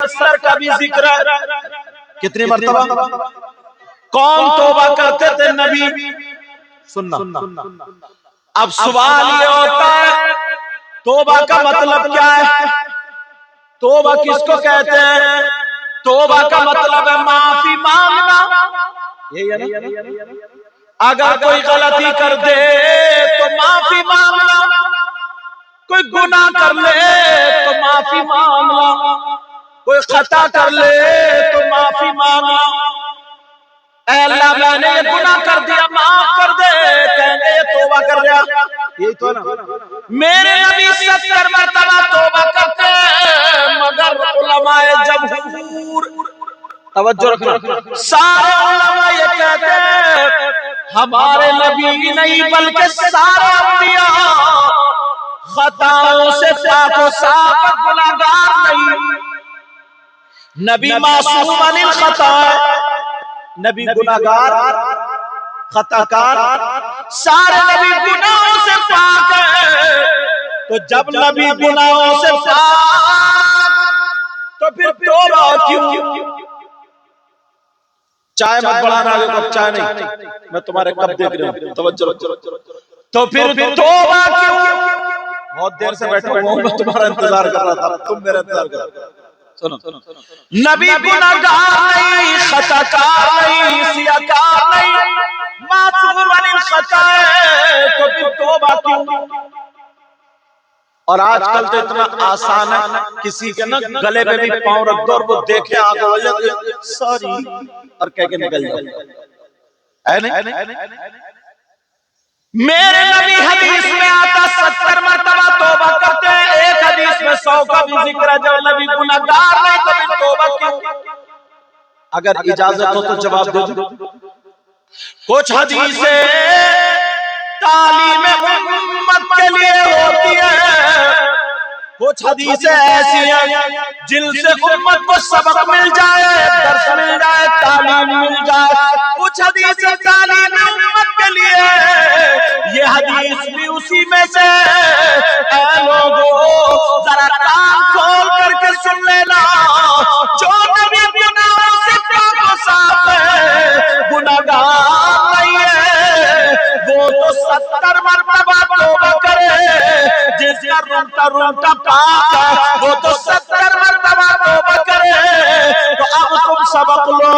70 का भी जिक्र है। कितनी मर्तबा? कौन तौबा करते थे नबी? सुनना, अब सवाल ये होता है तौबा का मतलब क्या है? तौबा किसको कहते हैं? तौबा का मतलब है माफी मांगना, यही है ना? अगर कोई गलती कर दे तो माफी मांगना, कोई गुनाह कर ले तो माफी मांगना, कोई खता कर ले तो माफी मांगना। अल्लाह मैंने ये गुनाह कर दिया, माफ कर दे, कहेंगे ये तौबा कर दिया। यही तो है ना? मेरे नबी 70 मरतबा तौबा करते हैं, मगर उलमाए जमहूर, तवज्जो रखना, सारे उलमा ये कहते हैं हमारे नबी नहीं बल्कि सारे अंबिया खताओं से पाको साफ, गुनाहगार नहीं। नबी मासूम अनिल खता, नबी गुनाहगार खताकार, सारे नबी गुनाहों से पाक है। तो जब नबी गुनाहों से पाक तो फिर तौबा क्यों? चाय मत बढ़ाना, आगे कब चाय नहीं, मैं तुम्हारे कब देख रहा हूं, तवज्जो। तो फिर तौबा क्यों? बहुत देर से बैठा हूं, मैं तुम्हारा इंतजार कर रहा था, तुम मेरा इंतजार कर रहे थे। सुनो, नबी गुनाहगार नहीं, खताकार नहीं, सियाकार नहीं, मासूम अनिल खता है, तो फिर तौबा क्यों? और आजकल तो इतना आसान है, किसी के ना गले पे भी पांव रख दो और वो देखे आगे सॉरी और कह के निकल जाए, है नहीं? मेरे नबी हदीस में आता 70 मरतबा तौबा करते हैं, एक हदीस में 100 का भी जिक्र है। जब नबी गुनाहगार नहीं तो फिर तौबा क्यों? अगर इजाजत हो तो जवाब दे दो। कुछ हदीसें तालीम उम्मत के लिए होती है, कुछ हदीसें ऐसी हैं जिनसे उम्मत को सबक मिल जाए, दर्स मिल जाए, तालीम मिल जाए। कुछ हदीसें तालीम उम्मत के लिए, ये हदीस भी उसी में से। ऐ लोगों जरा कान खोल करके सुन लेना, जो नबी गुनाहों से पाक व साफ है, गुनाहगार नहीं है, वो तो 70 मरतबा तौबा करे। जिसका रूंगटा पाक है वो तो 70 मरतबा तौबा करे। तो अब तुम सबक लो,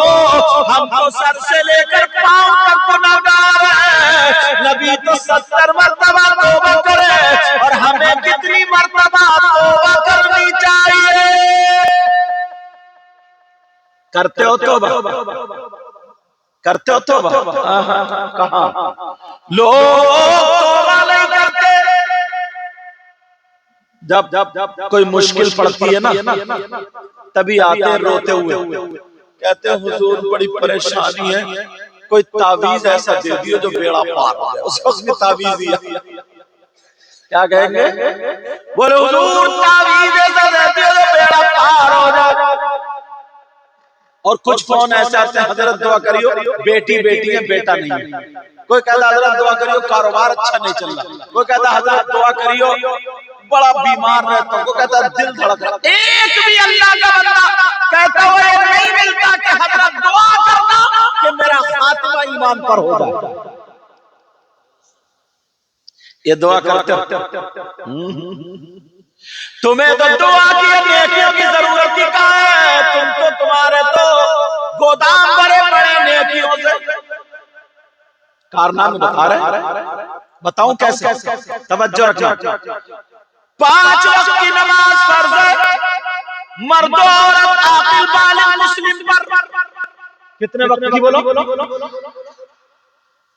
हम तो सर से लेकर पांव तक गुनाहगार हैं, नबी तो 70 मरतबा तौबा करे, और हमें कितनी मरतबा तौबा करनी चाहिए? करते हो तौबा? करते हो तौबा? कहां लोग तौबा नहीं करते। जब कोई मुश्किल पड़ती है ना, तभी आते हैं रोते हुए, कहते हैं हुजूर बड़ी परेशानी है, कोई तावीज ऐसा दे दियो जो बेड़ा पार हो जाए। उसने तावीज दिया, क्या कहेंगे? बोले हुजूर तावीज ऐसा दे दियो जो बेड़ा पार हो जाए। और कुछ फोन ऐसे आते हैं, हजरत दुआ करियो, बेटी बेटी है बेटा नहीं है। कोई कहता हजरत दुआ करियो कारोबार अच्छा नहीं चल रहा, कोई कहता हजरत दुआ करियो बड़ा बीमार रहता, कोई कहता दिल धड़क रहा। एक भी अल्लाह का बंदा कहता हुआ ये नहीं मिलता कि हजरत दुआ करना कि मेरा खात्मा ईमान पर हो जाए। ये दुआ करते तुम्हें तो दुआ की नेकियों की जरूरत ही कहाँ है? तुम तो तुम्हारे तो गोदाम भरे पड़े नेकियों से। कारनामे बता रहे, बताऊं कैसे? तवज्जो रखना। 5 वक्त की नमाज फर्ज है, मर्द औरत आकिल बालिग मुस्लिम पर। कितने वक्त की बोलो?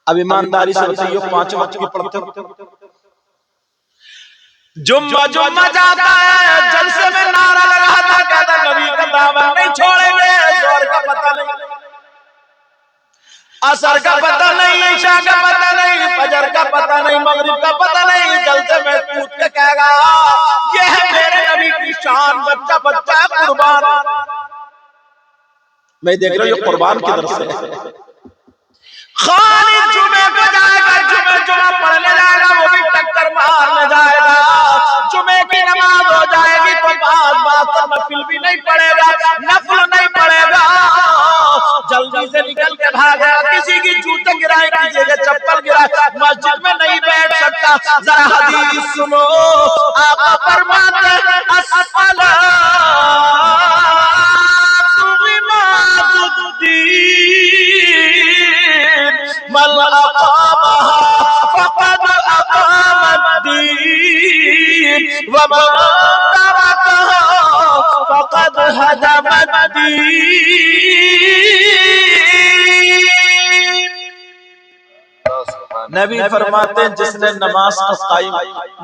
अब ईमानदारी से बताइए, 5 वक्त की पढ़ते हो? जुम्मा जाता है, जलसे में नारा लगाता, कहता नबी का दामन नहीं छोड़ेंगे। जोर का पता नहीं, असर का पता नहीं, ईशा का पता नहीं, फजर का पता नहीं, मगरिब का पता नहीं, जलसे में कूद के कहेगा ये है मेरे नबी की शान। बच्चा बच्चा कुर्बान, मैं देख रहा हूँ ये कुर्बान की तरफ से। खाली जुमे को जाएगा, जुमा पढ़ने जाएगा, वो भी टक्कर मारने जाएगा। जुमे की नमाज हो जाएगी तो बात में नफिल भी नहीं पढ़ेगा, नफल नहीं पढ़ेगा, जल्दी से निकल के भागा, किसी की जूते गिराए, किसी के चप्पल गिराए, मस्जिद में नहीं बैठ सकता। जरा हदीस सुनो, आका फरमाते अस्सलातु मल अक़ामहा फ़क़द अक़ामद्दीन व मन तरकहा फ़क़द हदमद्दीन। नबी फरमाते हैं जिसने नमाज को कायम,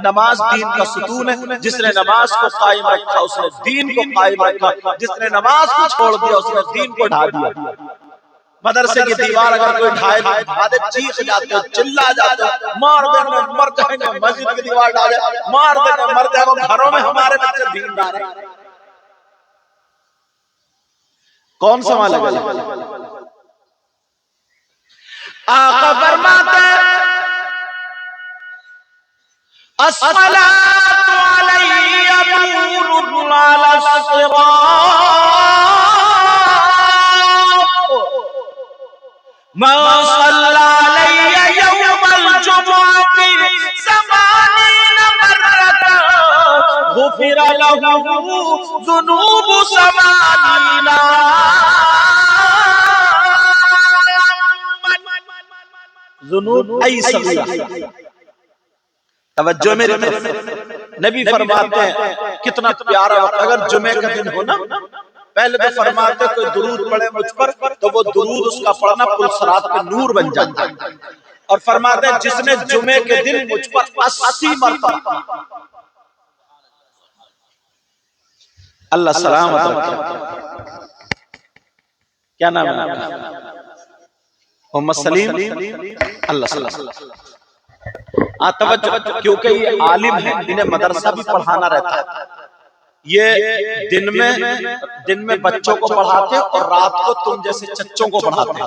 नमाज दीन का सुतून है, जिसने नमाज को कायम रखा उसने दीन को कायम रखा, जिसने नमाज को छोड़ दिया उसने दीन को ढा दिया। मदरसे की दीवार अगर कोई ढाए, चीख जाते हो, चिल्ला जाते हो, मार देंगे मर जाएंगे, मस्जिद की दीवार ढाए मार देंगे मर जाएंगे, घरों में हमारे बच्चे दीनदार हैं, कौन संभालेगा? आका फरमाते अस्सलातु अलैया नूरुन अला सिरात मा सल्ला अलैया यौमल जुमुअति समानीना मर्रता गुफिरा लहू ज़ुनूबु समानीना। तवज्जो मेरी तरफ, नबी फरमाते हैं कितना प्यारा, अगर जुमे का दिन हो ना, पहले तो फरमाते कोई दुरूद पढ़े मुझ पर, तो वो दुरूद उसका पढ़ना पुल सरात पे नूर बन जाता है। और फरमाते हैं जिसने जुमे के दिन मुझ पर 80 मरतबा, अल्लाह सलामत रखे, क्या नाम है मोहम्मद सलीम, अल्लाह सलामत। क्योंकि ये आलिम है, इन्हें मदरसा भी पढ़ाना रहता है, ये दिन में बच्चों को पढ़ाते और रात को तुम जैसे चच्चों को पढ़ाते।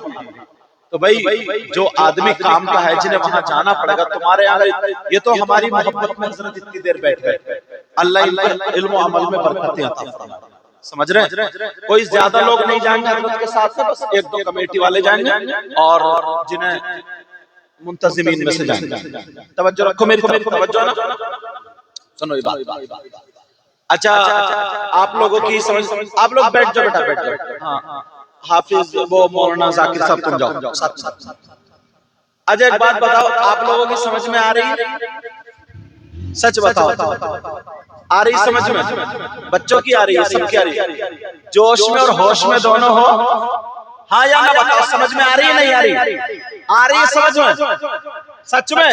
तो भाई जो आदमी काम का है, जिन्हें वहां जाना पड़ेगा, तुम्हारे यहाँ ये तो हमारी मोहब्बत में हजरत इतनी देर बैठ गए, अल्लाह इल्म और अमल में बरकतें अता फरमाए, समझ रहे हैं? कोई ज्यादा लोग नहीं जाएंगे हजरत के साथ, बस 1-2 कमेटी वाले जाएंगे और जिन्हें मुंतजिमीन में से जाएंगे। तवज्जो रखो मेरी तवज्जो ना, सुनो ये बात। अच्छा आप लोगों की समझ, आप लोग बैठ जाओ बेटा, बैठ जाओ। हाँ हाफिज वो मौलाना जाकिर साहब तुम जाओ साथ। अच्छा एक बात बताओ, आप लोगों की समझ में आ रही है? सच बताओ, आ रही समझ में? बच्चों की आ रही है, सबकी आ रही है? जोश में और होश में दोनों हो, हाँ या ना बताओ, समझ में आ रही है नहीं आ रही? आ रही है समझ में? सच में?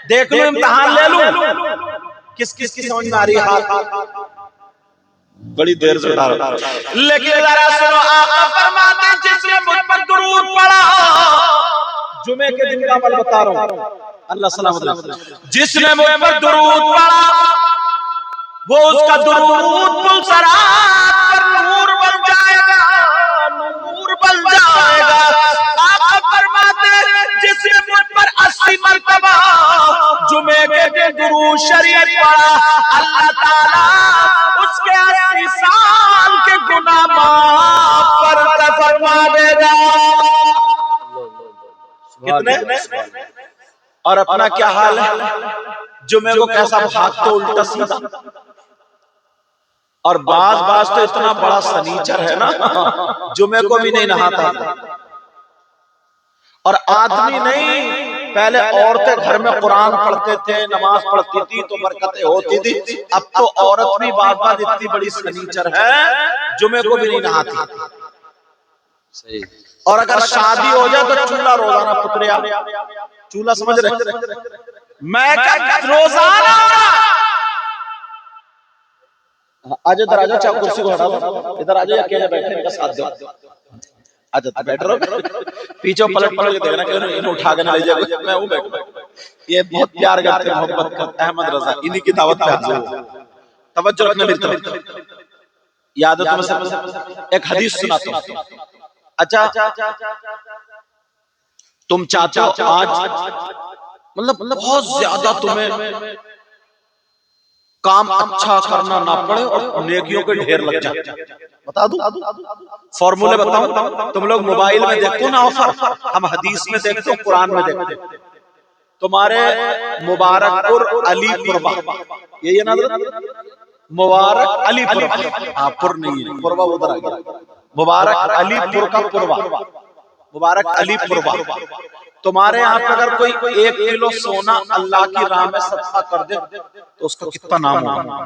देख लूं, इम्तिहान ले लूं, किस किस की समझ में आ रही है? हाथ बड़ी देर से उठा रहा, लेकिन जरा सुनो, आका फरमाते हैं जिसने मुझ पर दुरूद पढ़ा, जुमे के दिन का अमल बता रहा हूं, अल्लाह सलामत रखे, जिसने मुझ पर दुरूद पढ़ा वो उसका दुरूद पुल सरात पर नूर बन जाएगा, नूर बन जाएगा। आका फरमाते जिसने मुझ पर 80 मरतबा जुमे के दिन दुरूद शरीफ पढ़ा, अल्लाह ताला उसके 80 साल के गुनाह माफ फरमा देगा। कितने? और अपना क्या हाल है? जुमे को कैसा भागते उल्टा सीधा, और बाज तो इतना बड़ा सनीचर है ना, जुमे को भी नहीं नहाता। और आदमी नहीं, पहले औरतें घर में कुरान पढ़ते थे, नमाज पढ़ती थी तो बरकतें होती थी, अब तो औरत भी बाज इतनी बड़ी सनीचर है, जुमे को भी नहीं नहाती। सही। और अगर शादी हो जाए तो चूल्हा रोजाना पुतरिया, चूल्हा समझ रहे? मैं रोजाना आज इधर आजा, चाहे कुर्सी को हटा दो, इधर आजा, अकेले बैठने का साथ दो, आजा बैठ रहो, पीछे पलट के देखना कि इन्हें उठा के ना ले जाए, मैं हूं बैठ। ये बहुत प्यार करते, मोहब्बत करते, अहमद रजा, इन्हीं की दावत पे हाजिर हो। तवज्जो रखना मेरी तरफ, याद है तुम्हें? एक हदीस सुनाता हूं। अच्छा तुम चाहते हो आज, मतलब बहुत ज्यादा तुम्हें काम अच्छा करना ना पड़े और नेकियों के ढेर लग जाए। बता दूं फॉर्मूले बताऊं? तुम लोग मोबाइल में देखते हो ना ऑफर, हम हदीस में देखते हो, कुरान में देखते हो। तुम्हारे मुबारकपुर अलीपुरवा, यही है ना मुबारक अलीपुरवा? हाँ, पुर नहीं है, पुरवा उधर आ गया। मुबारक अलीपुर का पुरवा, मुबारक अलीपुरवा। तुम्हारे यहाँ पे अगर कोई 1 किलो सोना अल्लाह की राह में सदका कर दे तो उसका कितना नाम होगा।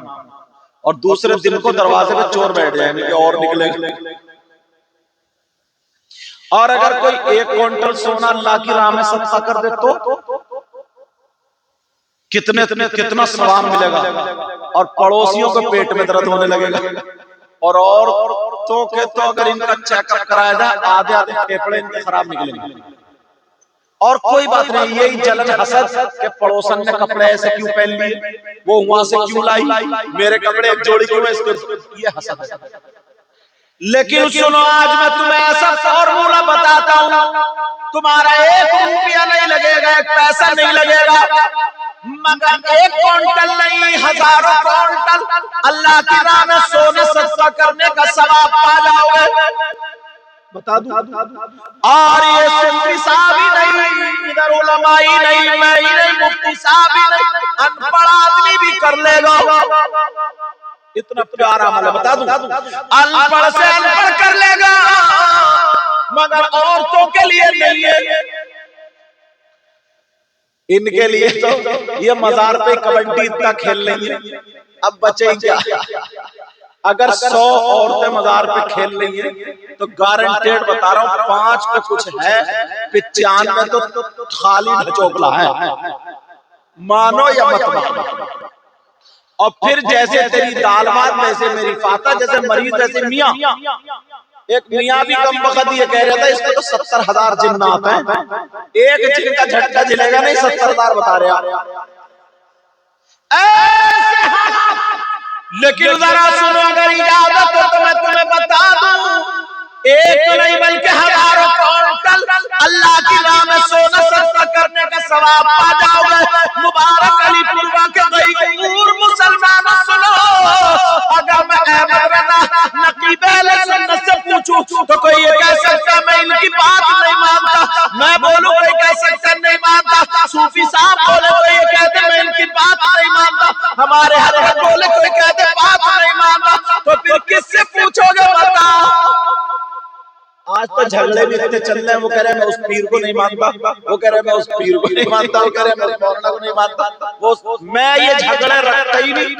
और दूसरे दिन को दरवाजे पे चोर बैठ जाएंगे और निकलेगा। और अगर कोई 1 क्विंटल सोना अल्लाह की राह में सदका कर दे तो कितना सवाब मिलेगा। और पड़ोसियों के पेट में दर्द होने लगेगा। और औरतों के तो अगर इनका चेकअप कराया जाए आधे आधे फेफड़े इनके खराब निकलेंगे। और कोई बात नहीं, यही जलन हसद के पड़ोसन ने कपड़े ऐसे क्यों पहन लिए, वो वहां से क्यों लाई, मेरे कपड़े एक जोड़ी क्यों है, ये हसद है। लेकिन सुनो, आज मैं तुम्हें ऐसा फॉर्मूला बताता हूं, तुम्हारा 1 रुपया नहीं लगेगा, 1 पैसा नहीं लगेगा, मगर 1 क्विंटल नहीं, हजारों क्विंटल अल्लाह की राह में सोने सदका करने का सवाब पा जाओगे। बता दूं? और ये सूफी साहब ही नहीं, इधर उलमा ही नहीं, मैं ही नहीं, मुफ्ती साहब ही नहीं, अनपढ़ आदमी भी कर लेगा। इतना प्यारा अमल है, बता दूं? अनपढ़ से अनपढ़ कर लेगा, मगर औरतों के लिए नहीं है। इनके लिए तो ये मजार पे कबड्डी इतना खेल रही है, अब बचे क्या? अगर 100 औरतें मजार पे खेल रही हैं तो गारंटेड बता रहा हूं 5 पे कुछ है, 95 तो खाली ढचोकला है, मानो या मत मानो। और फिर जैसे तेरी दाल भात वैसे मेरी फाता, जैसे मरीज वैसे मियां। एक मियां भी कम वक्त ये कह रहा था इसको तो 70,000 जिन्नात हैं, एक जिन का झटका झिलेगा नहीं, 70,000 बता रहे। लेकिन जरा सुनो, अगर इजाजत हो तो मैं तुम्हें बता दूं, एक नहीं बल्कि हजारों क्विंटल अल्लाह की राह में सोना सदका करने का सवाब पा जाओगे। मुबारक अलीपुरवा के गरीब मुसलमान सुनो, अगर मैं अहमद रजा नकीब अहले सुन्नत से पूछूं तो कोई ये कह सकता मैं इनकी बात नहीं मानता, मैं बोलूं कोई कह सकता नहीं मानता, सूफी साहब बोले तो ये कहते मैं इनकी बात नहीं मानता, हमारे हजरत बोले कोई कहते बात नहीं मानता, तो फिर किससे पूछोगे बताओ? आज तो झगड़े भी इतने चल रहे हैं, वो कह रहे हैं मैं उस पीर को नहीं मानता, वो कह रहे हैं मैं उस पीर को नहीं मानता, वो कह रहे हैं मैं उस मौलाना को नहीं मानता। वो मैं ये झगड़े रखता ही नहीं,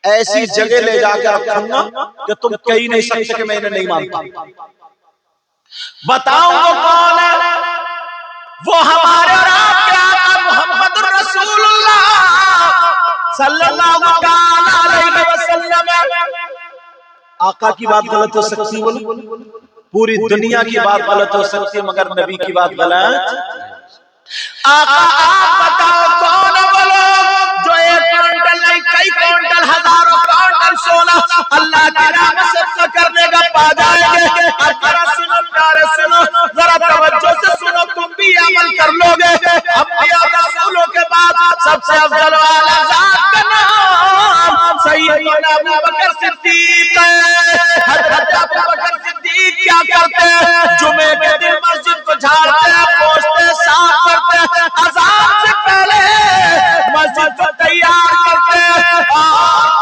ऐसी जगह ले जाकर रखूंगा कि तुम कह ही नहीं सकते कि मैं इन्हें नहीं मानता। बताओ वो कौन है? वो हमारे और आपके आका मोहम्मद रसूलुल्लाह सल्लल्लाहु अलैहि वसल्लम। आका की बात गलत हो सकती, बोलो पूरी दुनिया की बात गलत हो सकती है, मगर नबी की बात गलत। आका आप बताओ कौन है वो लोग जो 1 क्विंटल नहीं कई क्विंटल हजारों क्विंटल सोना अल्लाह की राह में सदका करने का पा जाएंगे। जरा सुनो प्यारे, सुनो जरा तवज्जो से सुनो, तुम भी अमल कर लोगे। अंबिया रसूलों के बाद सबसे अफजल वाला जात का नाम सैयदना अबू बकर सिद्दीक है। हजरत अबू बकर सिद्दीक क्या करते हैं? जुमे के दिन मस्जिद को झाड़ते हैं, पोंछते हैं, साफ करते हैं, अज़ान से पहले मस्जिद को तैयार करते हैं और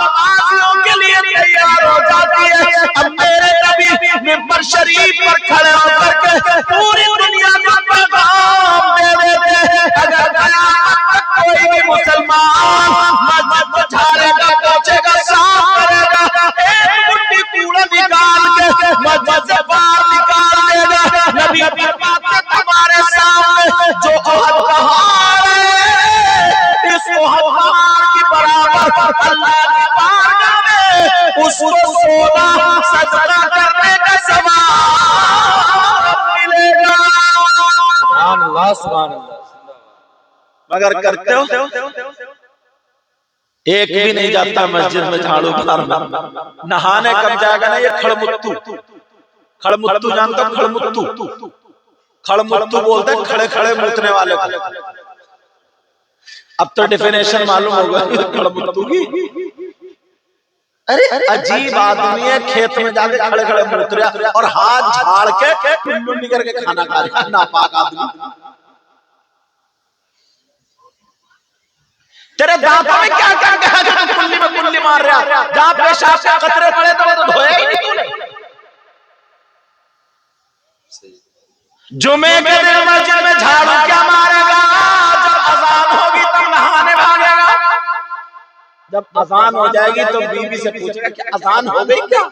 नमाजियों के लिए तैयार हो जाती है। अब मेरे नबी मिंबर शरीफ पर खड़े होकर के पूरी दुनिया को पैगाम दे देते हैं, अगर कयामत तक कोई भी मुसलमान मस्जिद को झाड़ेगा, पोंछेगा, साफ करेगा, एक मुट्ठी कूड़ा निकाल के मस्जिद से बाहर निकाल देगा, नबी फरमाते तुम्हारे सामने जो ओहद पहाड़ है, इस ओहद पहाड़ की बराबर अल्लाह की बारगाह में उसको सोना सदका करने का सवाब मिलेगा। सुभान अल्लाह, सुभान अल्लाह। मगर करते हो? एक भी नहीं जाता मस्जिद में झाड़ू मारना। नहाने कब जाएगा ना ये खड़मुत्तू, खड़मुत्तू जानता हो? खड़मुत्तू, खड़मुत्तू बोलते हैं खड़े खड़े मुतने वाले को। अब तो डेफिनेशन मालूम होगा खड़मुत्तू की। अरे अजीब आदमी है, खेत में जाके खड़े खड़े मूत रहा और हाथ झाड़ के कुल्लू करके खाना खा रहा, नापाक आदमी। तेरे दांतों में क्या क्या कहा कि तू कुल्ली में कुल्ली मार रहा? जहां पेशाब के कतरे पड़े तो वो तो धोया ही नहीं तूने। जुमे के दिन मस्जिद में झाड़ू क्या मारेगा? जब अजान होगी तब नहाने भागेगा। जब अजान हो जाएगी तो बीवी से पूछेगा कि अजान हो गई क्या?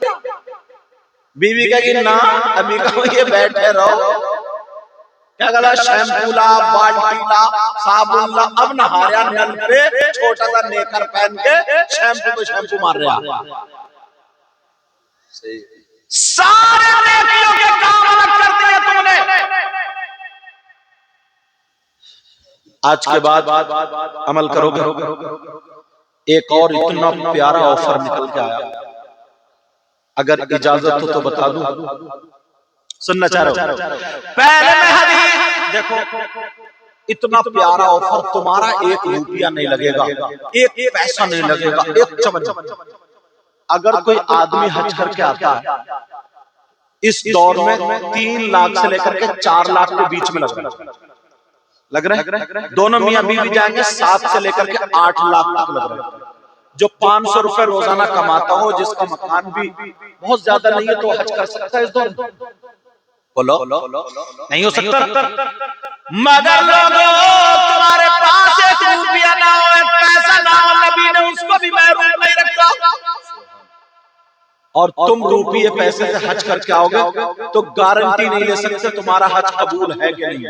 बीवी कहेगी ना, अभी कहो ये बैठे रहो। क्या गला? शैम्पू ला, बाल्टी ला, साबुन ला। अब नहा रहा नल पे, छोटा सा नेकर पहन के शैम्पू पे शैम्पू मार रहा। सारे नेकियों के काम अलग कर दिए तुमने। आज के बाद अमल करोगे। एक और इतना प्यारा ऑफर निकल के आया, अगर इजाजत हो तो बता दूं। सुनना चाह रहे हो? पहले में हदीस देखो, इतना प्यारा ऑफर, तुम्हारा 1 रुपया नहीं लगेगा, 1 पैसा नहीं लगेगा, 1 चमन। अगर कोई आदमी हज करके आता है इस दौर में 3 लाख से लेकर के 4 लाख के बीच में लग रहा है। दोनों मियां बीवी जाएंगे 7 से लेकर के 8 लाख तक लग रहा है। जो 500 रुपए रोजाना कमाता हो, जिसका मकान भी बहुत ज्यादा नहीं है, तो हज कर सकता है इस दौर में? बोलो नहीं हो सकता। मगर लोगों, तुम्हारे पास 1 रुपया ना हो, 1 पैसा ना हो, नबी ने उसको भी महरूम नहीं रखा। और तुम रुपये पैसे से हज करके आओगे तो गारंटी नहीं ले सकते तुम्हारा हज कबूल है कि नहीं।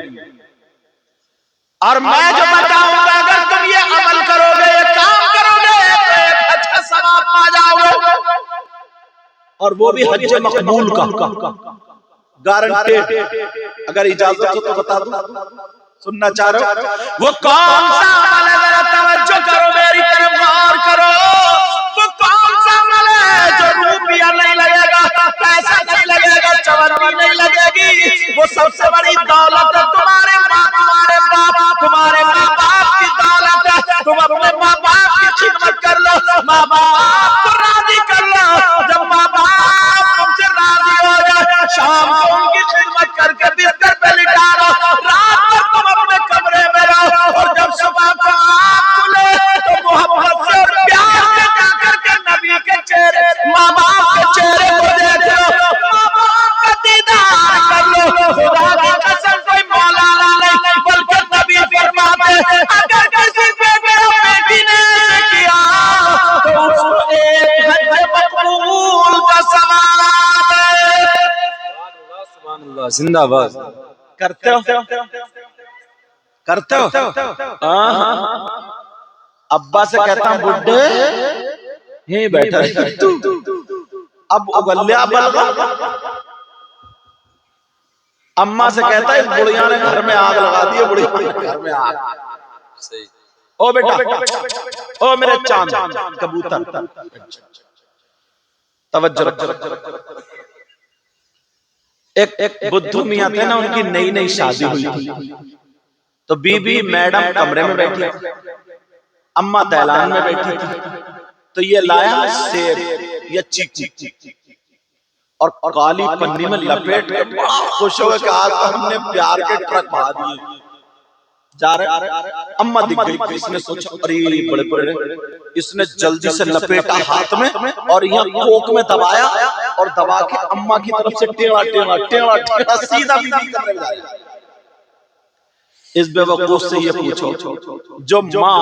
और मैं जो बताऊंगा, अगर तुम ये अमल करोगे, ये काम करोगे, तो एक हज का सवाब पा जाओगे, और वो भी हज मकबूल का गारंटेड। अगर इजाजत हो तो बता दूं। सुनना चाह रहे हो? वो कौन सा अमल है? जरा तवज्जो करो, मेरी तरफ गौर करो। वो कौन सा अमल है जो रुपया नहीं लगेगा, पैसा नहीं लगेगा, चवन्नी नहीं लगेगी? वो सबसे बड़ी दौलत है तुम्हारे माँ, तुम्हारे बाप, तुम्हारे माँ बाप की दौलत है। तुम अपने माँ बाप की खिदमत कर लो, माँ बाप को राजी कर लो। जब माँ बाप तुमसे राजी हो जाए, शाम को उनकी खिदमत करके बिस्तर पे लिटा लो, रात भर तुम अपने कमरे में रहो, और जब सुबह को आँख खुले तो मोहब्बत से और प्यार से जाकर के नबी के चेहरे, माँ बाप के चेहरे को देख लो, माँ बाप का दीदार कर लो। खुदा की कसम, कोई मौलाना नहीं बल्कि नबी फरमाते, अगर किसी बेटे और बेटी ने ऐसे किया तो उसको 1 हज मकबूल का सवाब है। सुभान अल्लाह, जिंदाबाद। करते हो? करते हो? अब्बा से कहता हूं बुड्ढे यहीं बैठा है तू, अब उगल्या बलगा। अम्मा से कहता है इस बुढ़िया ने घर में आग लगा दी है, बुढ़िया ने घर में आग। ओ बेटा, ओ मेरे चांद कबूतर, तवज्जो रखो। एक बुद्धू मियां थे ना, उनकी नई नई शादी हुई थी, तो बीबी मैडम कमरे में बैठी थी, अम्मा दैलान में बैठी थी। तो ये लाया सेब या चीकू और काली पन्नी में लपेट के बड़ा खुश हो गया कि आज तो हमने प्यार के ट्रक बढ़ा दिए। जा रहे अम्मा दिख गई, इसने सोचा अरे बड़े बड़े, इसने जल्दी से लपेटा हाथ में और यहाँ कोक में दबाया और दबा के अम्मा की तरफ से टेढ़ा टेढ़ा टेढ़ा टेढ़ा सीधा बीबी करने लगा। इस बेवकूफ से ये पूछो, जो माँ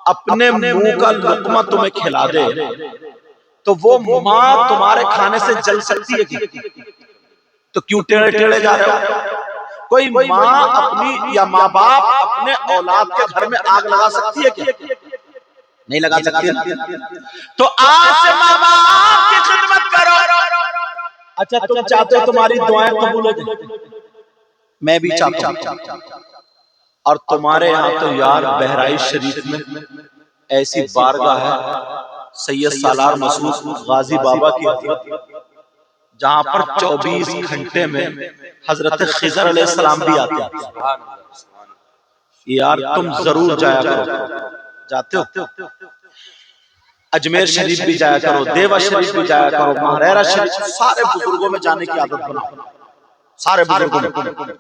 अपने मुंह का लुकमा तुम्हें खिला दे तो वो माँ तुम्हारे खाने से जल सकती है कि? तो क्यों टेढ़े टेढ़े जा रहे हो? कोई माँ अपनी या माँ बाप अपने औलाद के घर में आग लगा सकती है क्या? नहीं लगा सकती। तो आज से माँ बाप की खिदमत करो। अच्छा तुम चाहते हो तुम्हारी दुआएं कबूल हो जाए? मैं भी चाहता हूं। और तुम्हारे यहाँ तो यार बहराइच शरीफ में ऐसी बारगाह है सैयद सालार मसूद गाजी बाबा की, जहां पर 24 घंटे में हजरत खिजर अलैहिस्सलाम भी आते हैं। यार तुम जरूर जाया करो, जाते हो? अजमेर शरीफ भी जाया करो, देवा शरीफ भी जाया करो, महारेरा शरीफ, सारे बुजुर्गों में जाने की आदत बनाओ, सारे बुजुर्गों में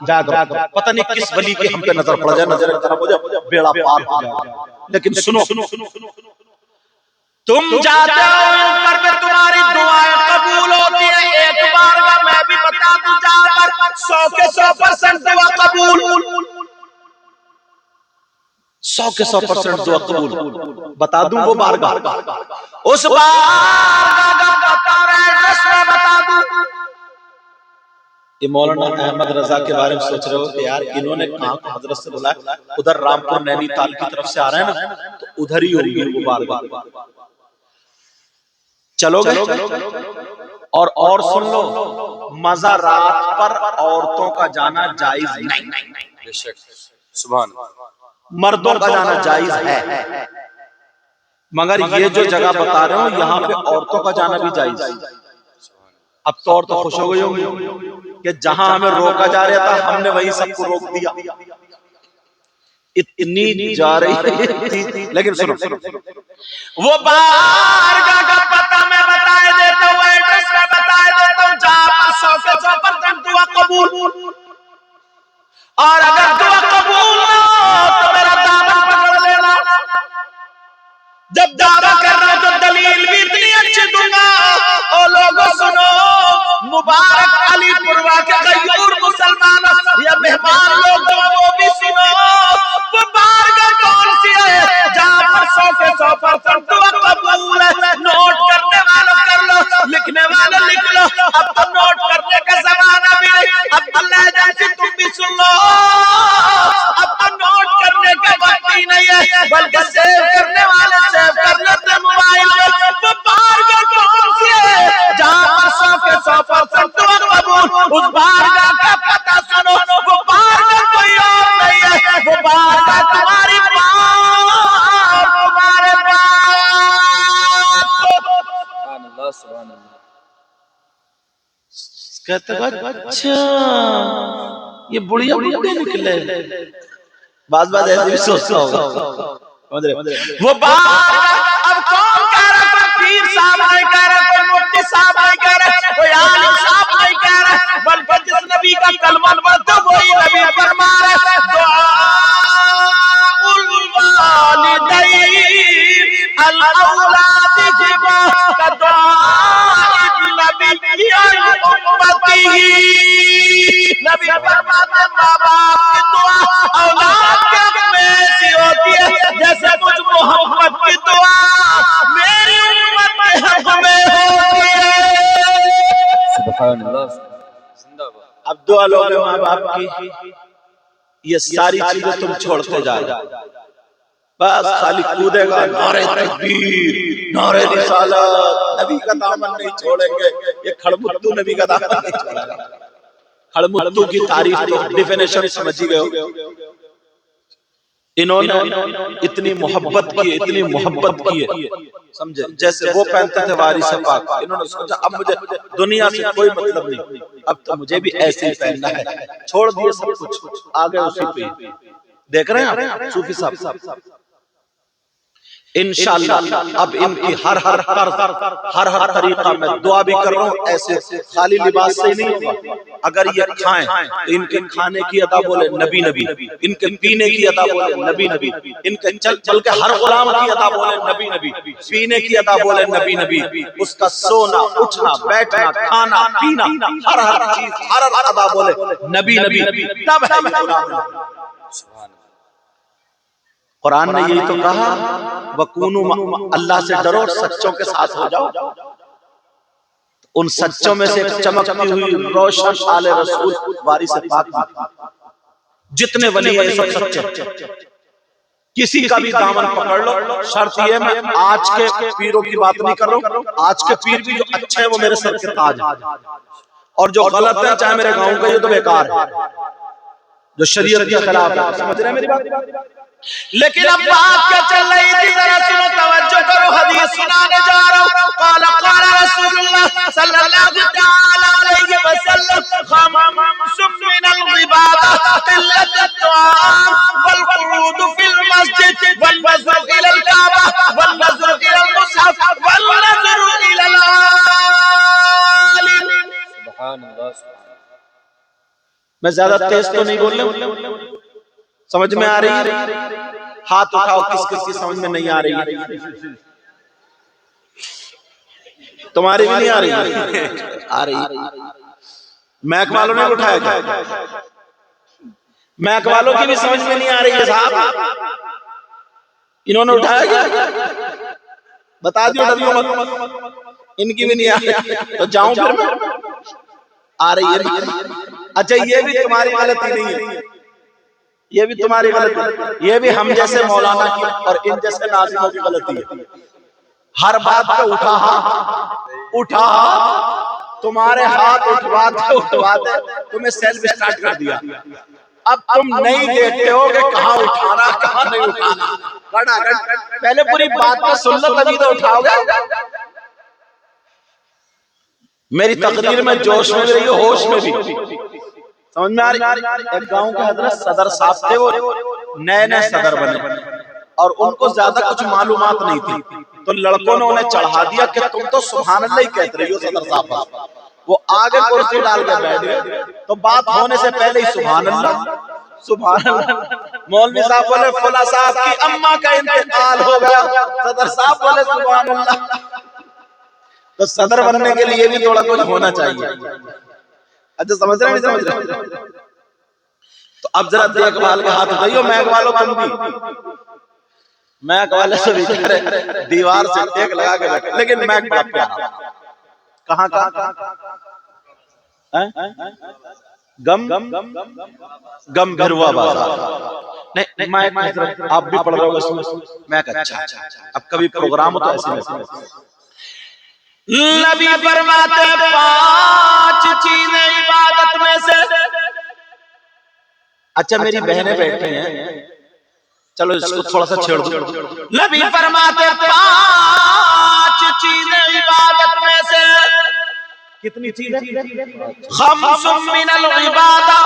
जाया करो। पता नहीं किस वली की हम पे नजर पड़ जाए, नजर खराब हो जाए, बेड़ा पार हो जाए। लेकिन सुनो, तुम जाते हो इन पर में तुम्हारी दुआएं कबूल होती है। एक बार का मैं भी बता दूं, जहां पर 100 के 100% दुआ कबूल, 100 के 100% दुआ कबूल, बता दूं वो बारगाह, उस बारगाह का तारा एड्रेस में बता दूं। ये मौलाना अहमद रजा के बारे में सोच रहे हो कि यार इन्होंने कहा तो हजरत से बोला उधर रामपुर नैनीताल की तरफ से आ रहे हैं ना, तो उधर ही होगी वो बारगाह। चलोगे? और सुन लो, मज़ारात पर औरतों का जाना जायज नहीं, सुभान, मर्दों का जाना जायज है, मगर ये जो जगह बता रहे हो यहाँ पे औरतों का जाना भी जायज है। अब तो और तो खुश हो गई होंगी कि जहां हमें रोका जा रहा था हमने वही सबको रोक दिया, इतनी जा रही थी। लेकिन सुनो, वो बारगाह का पता मैं बताए देता हूँ, एड्रेस मैं बताए देता हूँ, जहां पर 100 के 100% दुआ कबूल। और अगर दुआ कबूल ना हो तो मेरा दामन पकड़ लेना। जब दावा कर रहा हूं तो दलील भी इतनी अच्छी दूंगा। और लोगों सुनो, मुबारक अलीपुरवा के गयूर मुसलमान या मेहमान लोग वो भी सुनो, वो बारगाह कौन सी है जहां पर 100 के 100% दुआ कबूल है। नोट करने वालों कर लो, लिखने वाले लिख लो, अब तो नोट करने का जमाना भी नहीं। अब अल्लाह जैसे तुम भी सुन लो, अब तो नोट करने का वक्त ही नहीं है, बल्कि सेव करने वाले सेव कर लेते मोबाइल में। वो बारगाह कौन सी है जहां पर 100 के 100% दुआ कबूल। उस बारगाह का पता सुनो, वो बारगाह कोई और नहीं है, वो बारगाह तुम्हारी बात, तुम्हारे बात। सुभान अल्लाह। कहते अच्छा ये बुढ़िया बुढ़िया निकले, बात ऐसे भी सोचता होगा। वो बात अब कौन कह रहा, कोई पीर साहब नहीं कह रहा, कोई मुफ्ती साहब नहीं कह रहा, कोई आलिम साहब नहीं कह रहा, बल्कि जिस नबी का कलमा पढ़ता वही नबी फरमा रहा है, दुआउल वालिदैन अल औलादिहिमा का दुआइब नबी अल उम्मतिही। नबी फरमाते माँ बाप की दुआ औलाद के हक में ऐसी होती है जैसे मुझ मोहम्मद की दुआ मेरी उम्मत के हक में होती है। सुभान अल्लाह, जिंदाबाद। अब दुआ लोगे माँ बाप की, ये सारी चीजें तुम छोड़ते जा रहे हो, बस खाली कूदेगा, नारे तकबीर, नारे रिसालत, नबी का दामन नहीं छोड़ेंगे। ये खड़मुत्तू नबी का दामन नहीं छोड़ेगा। खड़मुत्तू की तारीफ तो डिफिनेशन समझ ही गए। इन्होंने इतनी मोहब्बत की, इतनी मोहब्बत की है, समझे, जैसे वो पहनते थे वारिस पाक, इन्होंने सोचा अब मुझे दुनिया से कोई मतलब नहीं, अब तो मुझे भी ऐसे ही पहनना है। छोड़ दिए सब कुछ, आ गए उसी पे। देख रहे हैं सूफी साहब, इंशाअल्लाह अब इनकी हर हर तरीका में दुआ भी कर रहा हूँ, ऐसे खाली लिबास से नहीं होगा। अगर ये खाएं तो इनके खाने की अदा बोले नबी नबी, इनके पीने की अदा बोले नबी नबी, इनके चल के हर गुलाम की अदा बोले नबी नबी, पीने की अदा बोले नबी नबी, उसका सोना उठना बैठना खाना पीना हर चीज हर अदा बोले नबी नबी, तब है गुलाम। कुरान ने यही तो कहा, वकूनु, अल्लाह से डरो, सच्चों के साथ हो जाओ। उन सच्चों में से चमकती हुई रोशन आले रसूल वारिस पाक, जितने वली हैं सब सच्चे। किसी का भी दामन पकड़ लो, शर्त ये, मैं आज के पीरों की बात नहीं कर रहा हूँ, आज के पीर भी जो अच्छे हैं वो मेरे सर के ताज है, और जो गलत है चाहे मेरे गांव का ये तो बेकार है, जो शरीयत के खिलाफ है। समझ रहे हैं मेरी बात? लेकिन अब बात क्या चल रही थी, जरा सुनो, तवज्जो करो, हदीस सुनाने जा रहा हूं। क़ाला क़ाला रसूलुल्लाह सल्लल्लाहु तआला अलैहि वसल्लम, खम्सुम मिनल इबादा क़िल्लतुत तुआम वल मैं ज्यादा तेज तो नहीं बोल रहा हूं, समझ में आ रही है? हाथ उठाओ किस किस की समझ में नहीं आ रही है? तुम्हारी भी नहीं आ रही है? आ रही। मैक वालों ने उठाया क्या? मैक वालों की भी समझ में नहीं आ रही है साहब, इन्होंने उठाया क्या? बता दियो, डरियो मत, इनकी भी नहीं आ रही तो जाऊं फिर मैं? आ रही है। अच्छा ये भी तुम्हारी गलती नहीं है, ये भी तुम्हारी गलती, ये भी हम जैसे मौलाना की और इन जैसे नाज़िमों की गलती है। हर बात पे उठा तुम्हारे हाथ उठवाते तुम्हें सेल्फ स्टार्ट कर दिया। अब तुम नहीं देखते हो कि कहाँ उठाना कहाँ नहीं उठाना। पहले पूरी बात को सुन लो तभी तो उठाओगे। मेरी तकदीर में जोश में भी रही हो, होश में भी। समझ में आ रही? एक गांव के हजरत सदर साहब थे, वो नए सदर बने और उनको ज्यादा कुछ मालूमात नहीं थी, तो लड़कों ने उन्हें चढ़ा दिया कि तुम तो सुभान अल्लाह ही कहते रही हो सदर साहब। वो आगे कुर्सी डाल के बैठ गए, तो बात होने से पहले ही सुभान अल्लाह सुभान अल्लाह। मौलवी साहब बोले फला साहब की अम्मा का इंतकाल हो गया, सदर साहब बोले सुभान अल्लाह। तो सदर बनने के लिए भी थोड़ा कुछ होना चाहिए। अच्छा समझ रहे नहीं समझ रहे? तो अब जरा देखभाल के हाथ उठाइयो, मैक वालों तुम भी। मैक वाले से भी करे दीवार से टेक लगा के बैठे, लेकिन मैक बड़ा प्यारा। कहाँ गम गम भिरुआ बाजार। नहीं मैक आप भी पढ़ रहे हो उसमें मैक। अच्छा अब कभी प्रोग्राम हो तो ऐसे नबी फरमाते 5 चीजें इबादत में से। अच्छा मेरी बहनें बैठी हैं, चलो इसको थोड़ा सा छेड़ दो। नबी फरमाते 5 चीजें इबादत में से। कितनी चीजें? खम्सुम मिनल इबादा।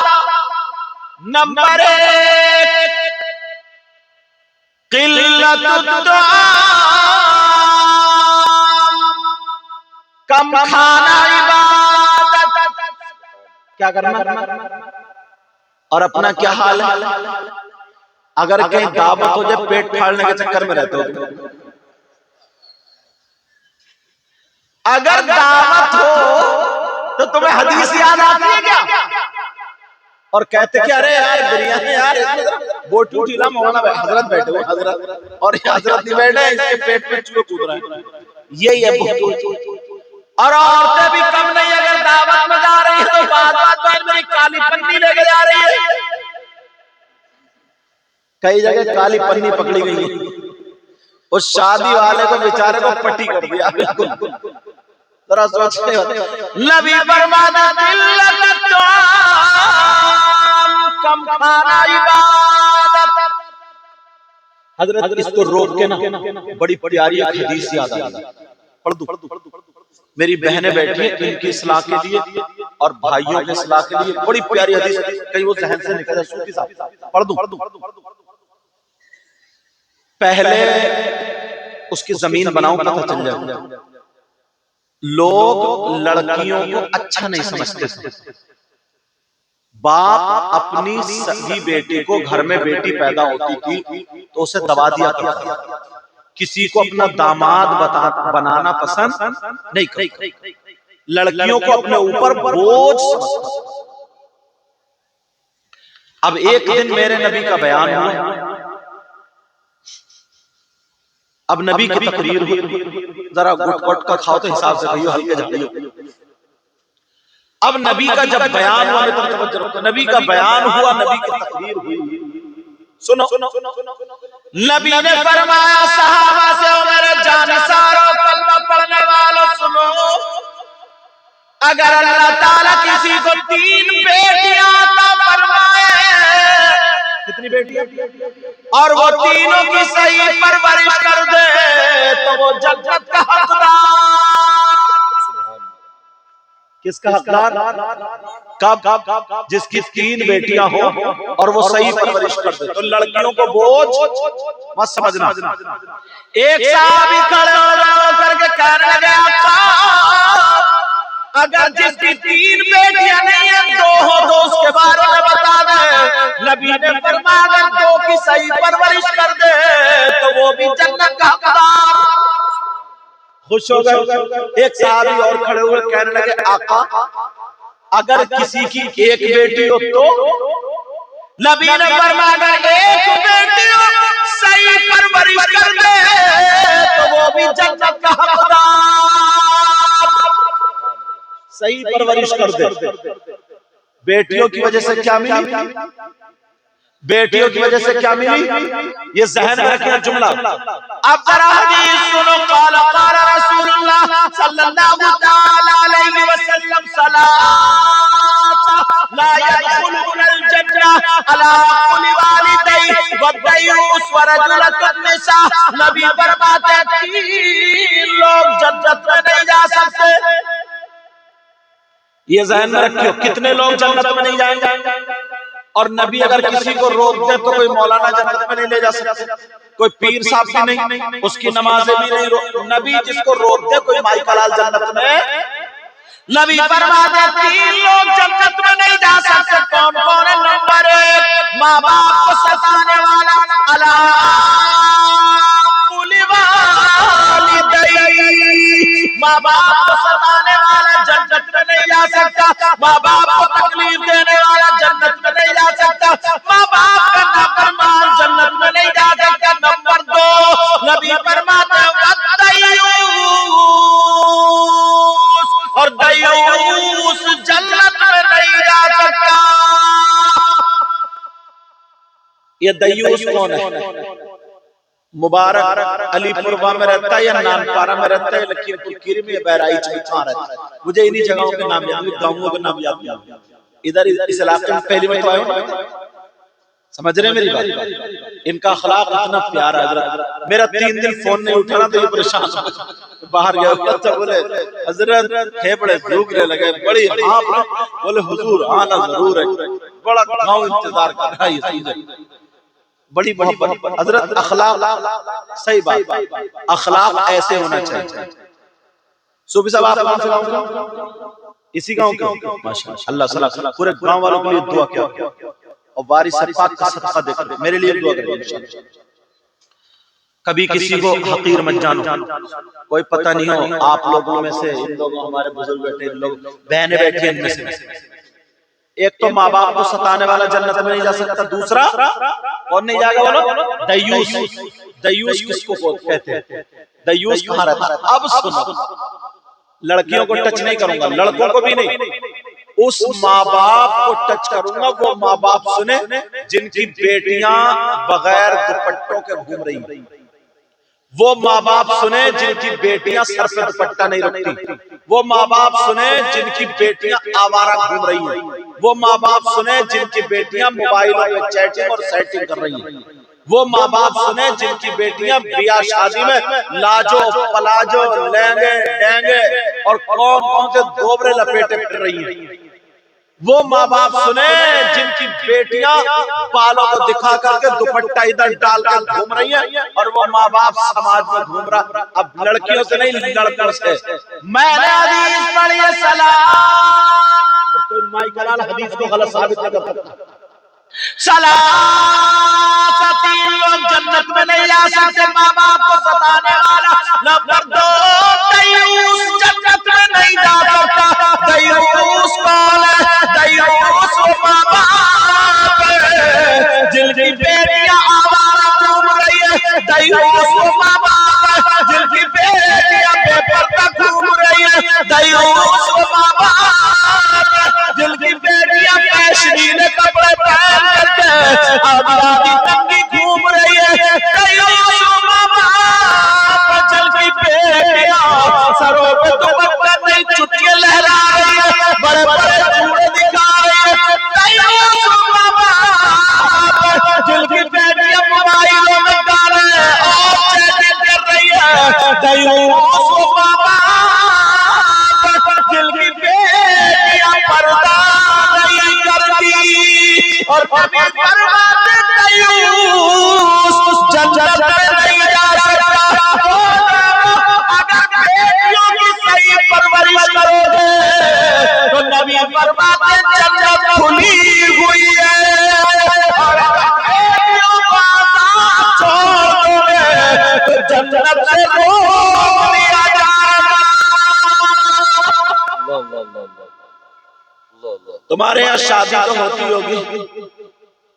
नंबर 1 किल्लतुद दुआ, कम खाना इबादत। क्या करना? और अपना क्या हाल है? अगर कहीं दावत हो जाए पेट फाड़ने के चक्कर में रहते हो। अगर दावत हो तो तुम्हें हदीस याद आती है क्या? और कहते कि अरे यार बिरयानी यार वो टूटी ना मौलाना हजरत बैठे हो, हजरत और हजरत नहीं बैठे, इसके पेट में चूहे कूद रहे हैं। यही है। और औरतें भी कम नहीं, अगर दावत में जा रही है तो बात में मेरी काली पन्नी लेके जा रही है। कई जगह काली पन्नी पकड़ी गई है, उस शादी वाले को बेचारे को पट्टी कर दिया। बिल्कुल जरा सोचते हो। नबी फरमाते कम खाना इबादत। हजरत इसको रोक के ना बड़ी प्यारी हदीस याद आ गई, पढ़ दूं। मेरी बहनें बैठी हैं, इनकी इस्लाह के लिए और भाइयों की इस्लाह के लिए बड़ी प्यारी हदीस, कहीं वो जहन से निकल जाए। सूफी साहब पढ़ दूं। पहले उसकी जमीन बनाओ पता चल जाए। लोग लड़कियों को अच्छा नहीं समझते। बाप अपनी सगी बेटी को, घर में बेटी पैदा होती थी तो उसे दबा दिया करता, किसी को अपना दामाद बनाना पसंद नहीं करता, लड़कियों को अपने ऊपर बोझ समझता। अब एक दिन मेरे नबी का बयान हुआ, अब नबी की तकरीर हुई, जरा गुट का खाओ तो हिसाब से कहियो, हल्के जाइयो। अब नबी का जब बयान हुआ, नबी का बयान हुआ, नबी की तकरीर हुई, सुनो। नबी ने फरमाया सहाबा से, मेरे जानिसारों कलमा पढ़ने वालों सुनो, अगर अल्लाह ताला किसी को 3 बेटियां अता फरमाए, कितनी बेटियां, और वो तीनों की सही परवरिश कर दे तो वो जन्नत का हकदार। किसका हकदार? कब? जिसकी 3 बेटियां हो और वो सही परवरिश कर दे। तो लड़कियों को बोझ मत समझना। एक साहबी खड़े हो करके कहने लगे, अगर जिसकी 3 बेटियां नहीं है, 2 हो तो उसके बारे में बता दे। नबी ने फरमाया अगर 2 की सही परवरिश कर दे तो वो भी जन्नत का हकदार। खुश हो गए। एक साहबी और खड़े हुए कहने लगे आका अगर किसी की एक बेटी हो तो? नबी ने फरमाया अगर एक बेटी हो सही परवरिश कर दे तो वो भी जन्नत का हकदार। सही परवरिश कर दे। बेटियों की वजह से क्या मिली? बेटियों की वजह से क्या मिली? ये ज़हन में रखना जुमला। अब जरा हदीस सुनो। क़ाल क़ाल रसूलुल्लाह सल्लल्लाहु तआला अलैहि वसल्लम सलासा ला यदखुलुल जन्नह अला कुल्ली वालिदैहि वद्दयूस व रजुलतुन निसा। नबी फरमाते हैं 3 लोग जन्नत में नहीं जा सकते। ये ज़हन में रखियो, कितने लोग जन्नत में नहीं जाएंगे? और नबी अगर किसी को रोक दे तो कोई मौलाना जन्नत में नहीं ले जा सकता, कोई पीर साहब भी नहीं, उसकी नमाजें भी नहीं। नबी जिसको रोक दे कोई माई का लाल जन्नत में। नबी फरमाते 3 लोग जन्नत में नहीं जा सकते। कौन कौन है? नंबर 1 माँ बाप को सताने वाला, अला कुल्ली वालिदैहि, माँ बाप को सताने वाला जन्नत में नहीं जा सकता। माँ बाप को तकलीफ देने वाला जन्नत में नहीं जा सकता। माँ बाप का नाफरमान जन्नत में नहीं जा सकता। नंबर 2 नबी फरमाते और दयूस जन्नत में नहीं जा सकता। ये दयूस कौन है? मुबारक अलीपुरवा में रहता है या नानपारा में रहता है, लखीमपुर खीरी में, बहराइच में, कहां रहता है? मुझे इन्हीं जगहों के नाम याद, गांवों के नाम याद नहीं। इधर इस इलाके में पहली बार तो आए हो, समझ रहे मेरी बात? इनका अखलाक इतना प्यारा है। मेरा 3 दिन फोन नहीं उठा ना तो ये परेशान बाहर गया। तो बोले हजरत है बड़े भूखने लगे, बड़ी हाँ बोले हुजूर आना जरूर है, बड़ा गाँव इंतजार कर रहा है। बड़ी हजरत अखलाक, सही बात, अखलाक ऐसे होना चाहिए। सूफी साहब आप कौन से गाँव के? इसी गाँव के? माशाअल्लाह, अल्लाह पूरे गाँव वालों के लिए दुआ किया और बारिश से पाक का सदका देकर मेरे लिए दुआ करें। कभी किसी को हकीर मत जानो, कोई पता नहीं हो आप लोगों में से, इन लोगों हमारे बुजुर्ग बैठे, इन लोग बहनें बैठी इनमें से। एक तो माँ बाप को सताने वाला जन्नत में नहीं जा सकता। दूसरा कौन नहीं जाएगा बोलो? दयूस। दयूस किसको कहते हैं? दयूस कहाँ रहता है? अब सुनो, लड़कियों को टच नहीं करूंगा, लड़कों को भी नहीं, उस माँ बाप को टच करूंगा वो माँ बाप सुने जिनकी बेटियां बगैर दुपट्टों के घूम रही, वो माँ बाप सुने जिनकी बेटियां सर पे दुपट्टा नहीं रखती, वो माँ बाप सुने जिनकी बेटियां आवारा घूम रही हैं, वो माँ बाप सुने जिनकी बेटियां मोबाइलों पे चैटिंग और सेटिंग कर रही हैं, वो माँ बाप सुने जिनकी बेटियां ब्याह शादी में लाजो पलाजो लहंगे डेंगे और कौन कौन से दोबरे लपेटे फिर रही हैं, वो माँ बाप सुने जिनकी बेटियां बालों को दिखा करके दुपट्टा इधर डाल कर घूम रही हैं, और वो माँ बाप समाज में घूम रहा। अब लड़कियों से नहीं, लड़कों से। मैंने हदीस पढ़ी है सलाम, कोई माई कलाल हदीस को गलत साबित न कर सकता। सलासा 3 लोग जन्नत में नहीं जा सकते। माँ बाप को सताने वाला। नंबर 2 दयूस जन्नत में नहीं जा सकता। दयूस कौन है? दयूस वो माँ बाप जिनकी बेटियां आवारा घूम रही है। दयूस वो माँ बाप जिनकी बेटियां बेपर्दा घूम रही है। दयूस वो माँ बाप जिनकी बेटियां फैशनीले कपड़े पहन करके आधी नंगी घूम रही है। दयूस वो माँ बाप जिनकी बेटियां सरों पे दुपट्टा नहीं चुटिया लहरा रही है, बड़े बड़े जूड़े दिखा रही है। दयूस वो माँ बाप जिनकी बेटियां मोबाइलों में गाने और चैटिंग कर रही है। दयूस वो माँ बाप जिनकी बेटियां पर्दा नहीं करती। और कभी फरमाते दयूस जन्नत में नहीं जा सकता। अगर बेटियों की सही परवरिश करोगे तुम्हारे यहाँ शादी तो होती होगी,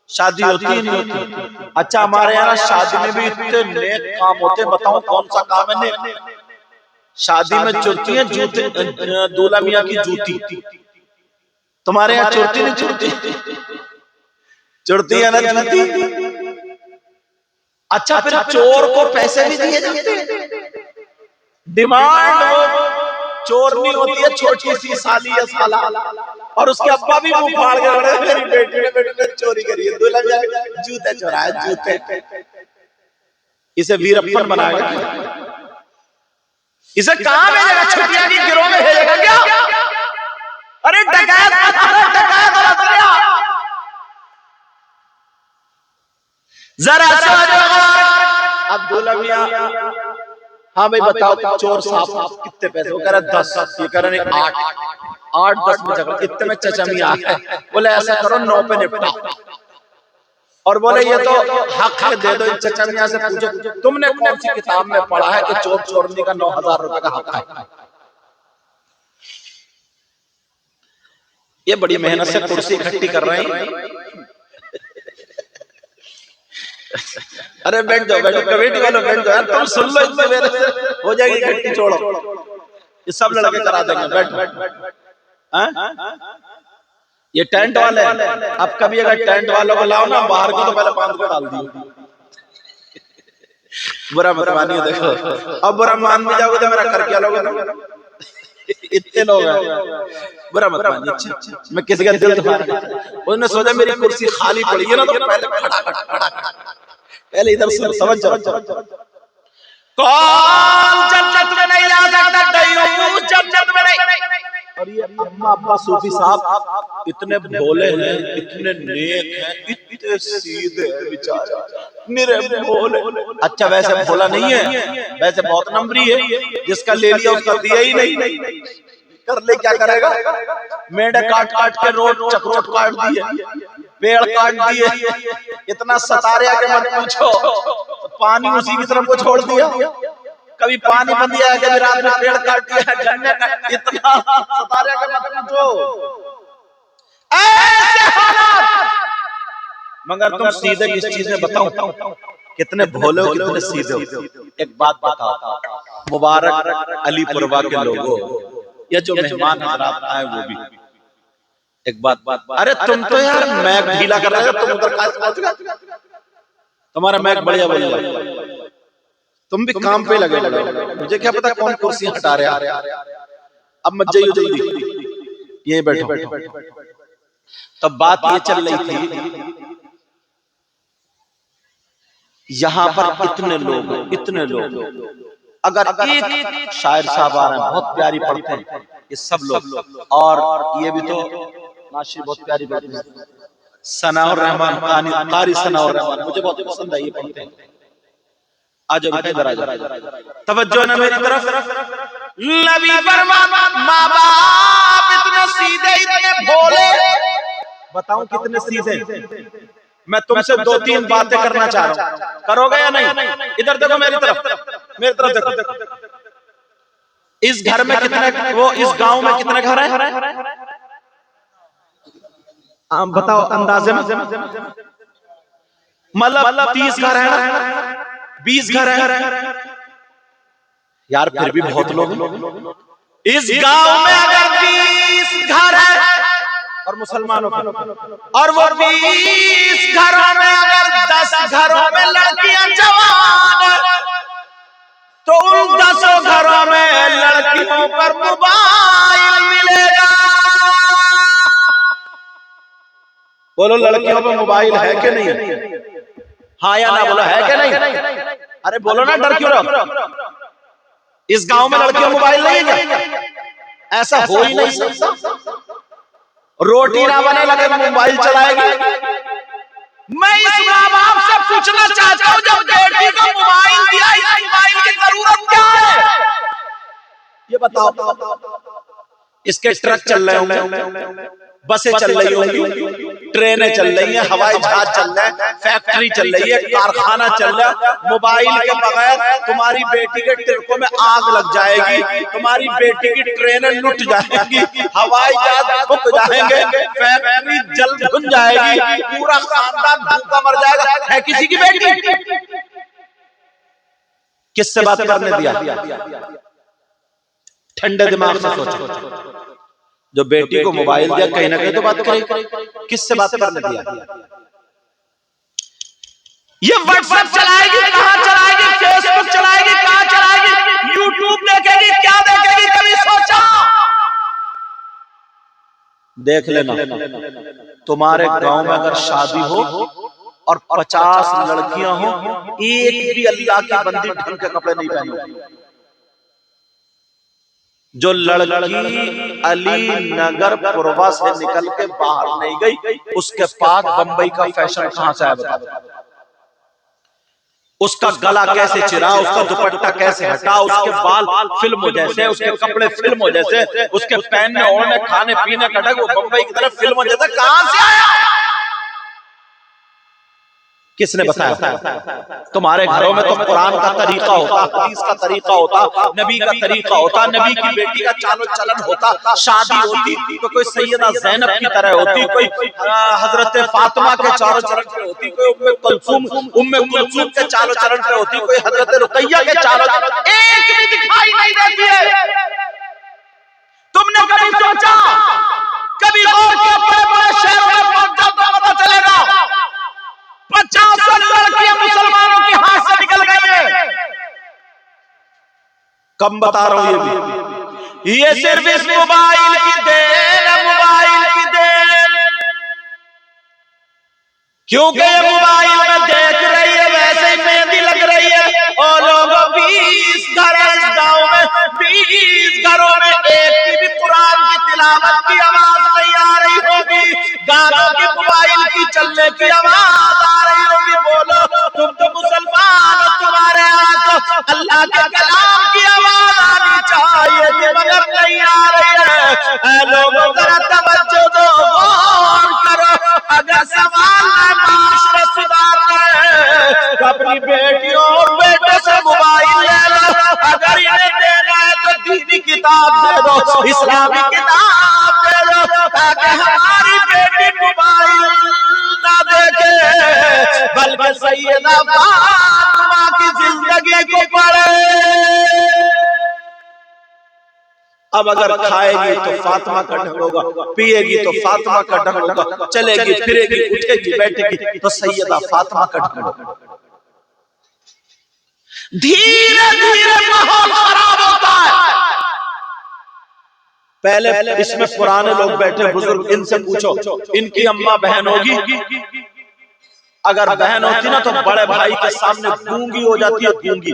शादी होती ही नहीं होती। अच्छा, हमारे यहाँ शादी में भी इतने नेक काम होते हैं, बताओ कौन सा काम है नेक? शादी में चुरती है जूते, दूल्हा मियाँ की जूती। तुम्हारे यहाँ चुरती नहीं चुरती? चुरती है ना जूती। अच्छा, फिर चोर को पैसे भी दिए जाते हैं। डिमांड वो चोरनी होती है, छोटी सी साली या साला, और उसके अब्बा भी मुंह फाड़ के बड़े, मेरी बेटी ने चोरी करी है, दूल्हा मियां जूते चुराए, जूते। इसे वीरप्पन बनाएगा, इसे कहां भेजेगा? छुट्टियां की गिरोह में भेजेगा क्या? अरे डकैत, जरा अब दूल्हा मियां, हाँ भाई बताओ चोर साहब कितने पैसे? वो कह रहा 10, ये कह रहे 8, 10 में झगड़ा, इतने में चचा मियां है, बोले ऐसा करो 9 पे निपटा, और बोले ये तो हक है, दे दो। चचा मियां से पूछो तुमने कौन सी किताब में पढ़ा है कि चोर चोरनी का 9,000 रुपए का हक है? ये बड़ी मेहनत से कुर्सी इकट्ठी कर रहे हैं। अरे बैठ जाओ, बैठो, कमेटी वालों बैठ जाओ, तुम सुन लो, इतने मेहनत से हो जाएगी इकट्ठी, छोड़ो, ये सब लड़के करा देंगे, बैठ। ये टेंट वाले, अब कभी अगर टेंट वालों को लाओ ना बाहर को, तो पहले बांध को डाल दियो, बुरा मत मानिए। देखो अब बुरा मान भी जाओगे तो मेरा कर क्या लोगे? इतने लोग हैं, बुरा मत मानिए। मैं किसी का दिल दुखा रहा, उसने सोचा मेरी कुर्सी खाली पड़ी है ना, तो पहले पहले इधर समझ जाओ। कौन जन्नत में नहीं जा सकता? दयूस जन्नत में नहीं। और ये अम्मा अब्बा सूफी साहब इतने भोले हैं, इतने नेक हैं, इतने सीधे हैं बेचारे, निरे भोले। अच्छा, वैसे भोला नहीं है, वैसे बहुत नंबरी है, जिसका ले लिया उसका दिया ही नहीं, कर ले क्या करेगा? मेढे काट काट के रोड चक्रोट काट दिए, पेड़ काट दिए, इतना सतारे के मत पूछो, पानी उसी की तरफ को छोड़ दिया, कभी पानी बन दिया, कभी रात में पेड़ काट दिया, गन्ने का, इतना सतारे के मत पूछो, ऐसे हालात। मगर तुम सीधे किस चीज में बताओ, कितने भोले हो, कितने सीधे हो। एक बात बताओ, मुबारक अलीपुरवा के लोगों, ये जो मेहमान हजरात आए वो भी, एक बात, अरे तुम तो यार मैक ढीला कर रहे हो, तुम उधर पहुंच गए, तुम्हारा मैक बढ़िया बढ़िया, तुम भी काम पे लगे, मुझे क्या पता कौन कुर्सी हटा रहे। अब मत जाइए जल्दी, ये बैठो। तब बात ये चल रही थी, यहाँ पर इतने लोग, अगर एक शायर साहब आ रहे हैं, बहुत प्यारी पढ़ते हैं ये सब लोग, और ये भी तो नाशी बहुत प्यारी पढ़ते हैं, सनाउर रहमान, कारी सनाउर रहमान, मुझे बहुत पसंद है, ये पढ़ते हैं। आजो इधर आ जाओ, तवज्जो ना मेरी तरफ। नबी फरमाना, माँ बाप इतने सीधे, इतने भोले, बताऊं कितने सीधे। मैं तुमसे 2-3 बातें करना चाह रहा हूं, करोगे या नहीं? इधर देखो मेरी तरफ देखो। इस घर में कितने, वो इस गांव में कितने घर है? बताओ अंदाजे में, मतलब 30 घर है ना, 20 घर है यार, फिर भी बहुत लोग। इस गांव में अगर 20 घर है और मुसलमानों के, और वो 20 घरों में अगर 10 घरों में लड़कियां जवान, तो उन 10 घरों में लड़कियों पर मोबाइल मिलेगा। बोलो लड़कियों पर मोबाइल है कि नहीं? हाँ या ना बोलो, है कि नहीं? अरे बोलो ना, डर क्यों रहो? इस गांव में लड़कियों मोबाइल नहीं है, ऐसा हो ही नहीं सकता। रोटी ना बने लगे मोबाइल चलाएगी। मैं इस माँ बाप से पूछना चाहता हूँ, जब बेटी को मोबाइल दिया, इस मोबाइल की जरूरत क्या है? ये बताओ। इसके ट्रक चल रहे होंगे, बसें चल रही होंगी, ट्रेनें चल रही हैं, हवाई जहाज चल रहे हैं, फैक्ट्री चल रही है, कारखाना चल रहा है। मोबाइल के बगैर तुम्हारी बेटी के टिरकों में आग लग जाएगी, तुम्हारी बेटी की ट्रेनें लुट जाएंगी, हवाई जहाज फूक जाएंगे, फैक्ट्री जल भुन जाएगी, पूरा खानदान भूखा मर जाएगा। है किसी की बेटी? किससे बात करने दिया? ठंडे दिमाग से सोचो। जो बेटी को मोबाइल दिया कहीं ना कहीं तो बात करेगी, किससे बात करने दिया? ये व्हाट्सएप चलाएगी, कहां चलाएगी? फेसबुक चलाएगी, कहां चलाएगी? यूट्यूब देखेगी, क्या देखेगी? कभी सोचा? देख लेना, तुम्हारे गांव में अगर शादी हो और 50 लड़कियां हो, एक भी अल्लाह की बंदी ढंग के कपड़े नहीं पहने। जो लड़की अली नगर पुरवा से निकल के बाहर नहीं गई, उसके पास बंबई का फैशन कहां से आया? उसका गला कैसे चिरा, उसका दुपट्टा कैसे हटा, उसके बाल फिल्मों जैसे, उसके कपड़े फिल्मों जैसे, उसके पहनने ओढ़ने खाने पीने का ढंग वो बंबई की तरफ फिल्मों जैसे कहां से आया? किसने बताया? तुम्हारे घरों में तो कुरान का तरीका होता, हदीस का तरीका होता, नबी का तरीका होता, नबी की बेटी का चालो चलन होता। शादी होती तो कोई सैयदा ज़ैनब की तरह होती, कोई हजरत फातिमा के चालो चलन पे होती, कोई उम्मे कुलसूम के चालो चलन पे होती, कोई हजरत रुकैया के चालो चलन। एक भी दिखाई नहीं देती है। तुमने कभी सोचा, कभी गौर किया? बड़े-बड़े शहरों में पहुंच जाओ तो पता चलेगा 50 लड़कियां मुसलमानों की हाथ से निकल गई है। कम बता रहा हूं, ये सिर्फ इस मोबाइल की देन है, मोबाइल की देन। क्योंकि ये मोबाइल में देख रही है, वैसे ही मेहंदी लग रही है। और लोगों 20 घर इस गांव में, 20 घरों में एक की भी कुरान की तिलावत की आवाज नहीं आ रही होगी, गानों की मोबाइल की चलने की आवाज आ रही होगी। बोलो, तुम तो मुसलमान हो, तुम्हारे यहाँ तो अल्लाह के कलाम की आवाज आनी चाहिए थी, मगर नहीं आ रही है। लोगों जरा तवज्जो दो, गौर करो। अगर सवाल है माशरा सुधारना है तो अपनी बेटियों और बेटों से मोबाइल ले लो। अगर इन्हें देना है तो दीनी किताब दे दो, इस्लामी किताब दे दो, ताकि हमारी बेटी मोबाइल ना देखे, बल्कि सैयदा फातिमा की जिंदगी को पढ़े। अब अगर खाएगी तो फातिमा का ढंग होगा, पिएगी तो फातिमा का ढंग होगा, चलेगी फिरेगी उठेगी बैठेगी तो सैयदा फातिमा का ढंग होगा। धीरे धीरे माहौल खराब होता है। पहले इसमें पुराने लोग बैठे बुजुर्ग, इनसे पूछो, इनकी अम्मा बहन होगी, अगर बहन होती ना तो बड़े भाई के सामने गूंगी हो जाती है, गूंगी।